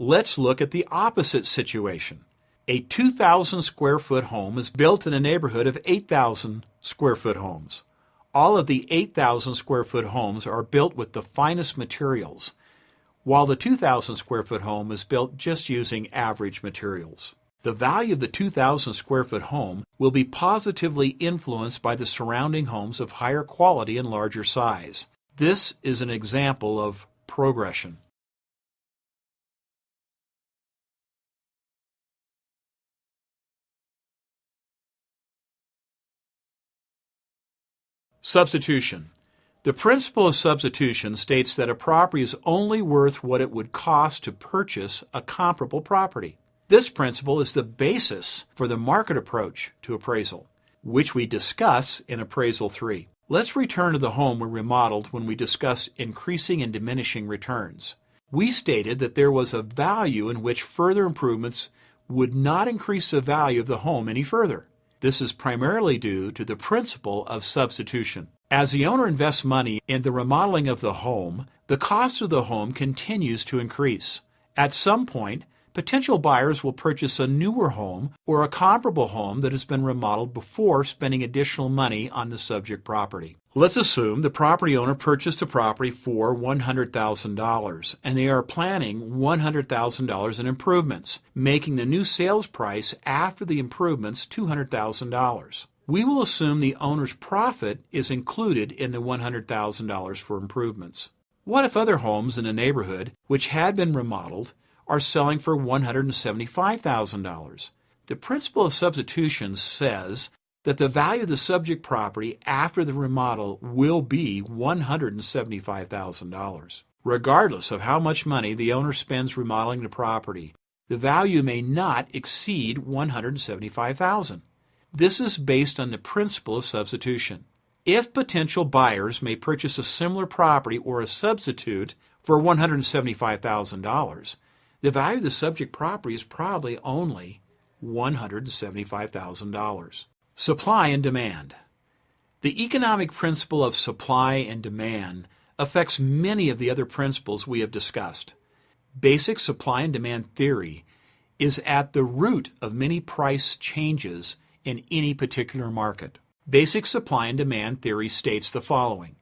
Let's look at the opposite situation. A 2,000 square foot home is built in a neighborhood of 8,000 square foot homes. All of the 8,000 square foot homes are built with the finest materials, while the 2,000 square foot home is built just using average materials. The value of the 2,000 square foot home will be positively influenced by the surrounding homes of higher quality and larger size. This is an example of progression. Substitution. The principle of substitution states that a property is only worth what it would cost to purchase a comparable property. This principle is the basis for the market approach to appraisal, which we discuss in Appraisal 3. Let's return to the home we remodeled when we discussed increasing and diminishing returns. We stated that there was a value in which further improvements would not increase the value of the home any further. This is primarily due to the principle of substitution. As the owner invests money in the remodeling of the home, the cost of the home continues to increase. At some point, potential buyers will purchase a newer home or a comparable home that has been remodeled before spending additional money on the subject property. Let's assume the property owner purchased a property for $100,000 and they are planning $100,000 in improvements, making the new sales price after the improvements $200,000. We will assume the owner's profit is included in the $100,000 for improvements. What if other homes in a neighborhood which had been remodeled are selling for $175,000? The principle of substitution says that the value of the subject property after the remodel will be $175,000. Regardless of how much money the owner spends remodeling the property, the value may not exceed $175,000. This is based on the principle of substitution. If potential buyers may purchase a similar property or a substitute for $175,000, the value of the subject property is probably only $175,000. Supply and demand. The economic principle of supply and demand affects many of the other principles we have discussed. Basic supply and demand theory is at the root of many price changes in any particular market. Basic supply and demand theory states the following: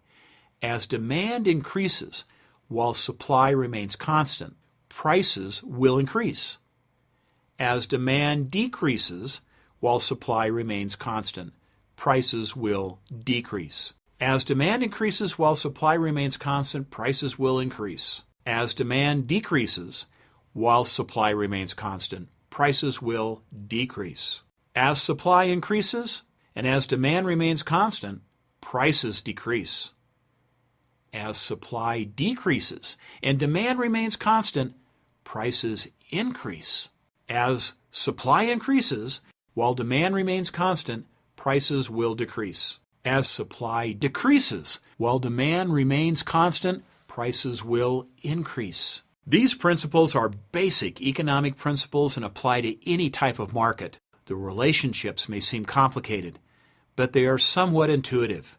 as demand increases while supply remains constant, prices will increase. As demand decreases while supply remains constant, prices will decrease. As demand increases while supply remains constant, prices will increase. As demand decreases while supply remains constant, prices will decrease. As supply increases and as demand remains constant, prices decrease. As supply decreases and demand remains constant, prices increase. As supply increases while demand remains constant, prices will decrease. As supply decreases while demand remains constant, prices will increase. These principles are basic economic principles and apply to any type of market. The relationships may seem complicated, but they are somewhat intuitive.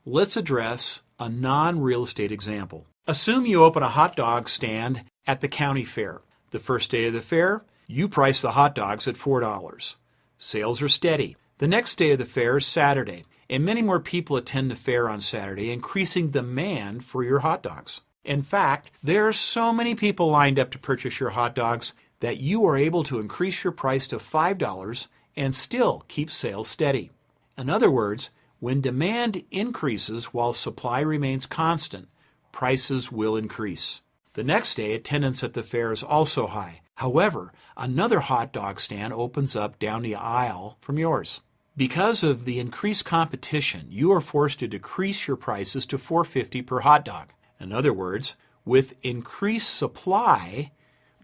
Let's address a non-real estate example. Assume you open a hot dog stand at the county fair. The first day of the fair, you price the hot dogs at $4. Sales are steady. The next day of the fair is Saturday, and many more people attend the fair on Saturday, increasing demand for your hot dogs. In fact, there are so many people lined up to purchase your hot dogs that you are able to increase your price to $5 and still keep sales steady. In other words, when demand increases while supply remains constant, prices will increase. The next day, attendance at the fair is also high. However, another hot dog stand opens up down the aisle from yours. Because of the increased competition, you are forced to decrease your prices to $4.50 per hot dog. In other words, with increased supply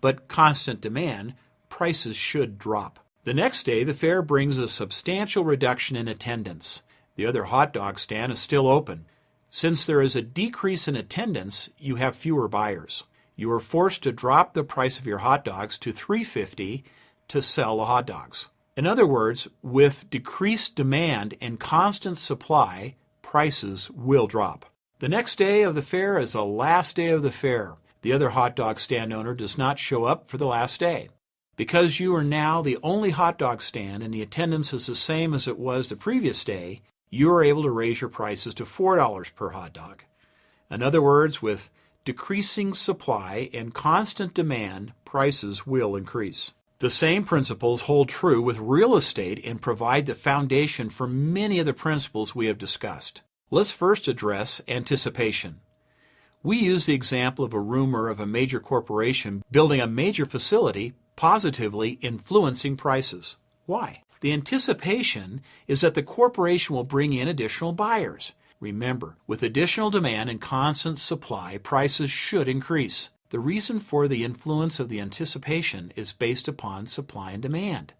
but constant demand, prices should drop. The next day, the fair brings a substantial reduction in attendance. The other hot dog stand is still open. Since there is a decrease in attendance, you have fewer buyers. You are forced to drop the price of your hot dogs to $3.50 to sell the hot dogs. In other words, with decreased demand and constant supply, prices will drop. The next day of the fair is the last day of the fair. The other hot dog stand owner does not show up for the last day. Because you are now the only hot dog stand and the attendance is the same as it was the previous day, you are able to raise your prices to $4 per hot dog. In other words, with decreasing supply and constant demand, prices will increase. The same principles hold true with real estate and provide the foundation for many of the principles we have discussed. Let's first address anticipation. We use the example of a rumor of a major corporation building a major facility positively influencing prices. Why? The anticipation is that the corporation will bring in additional buyers. Remember, with additional demand and constant supply, prices should increase. The reason for the influence of the anticipation is based upon supply and demand.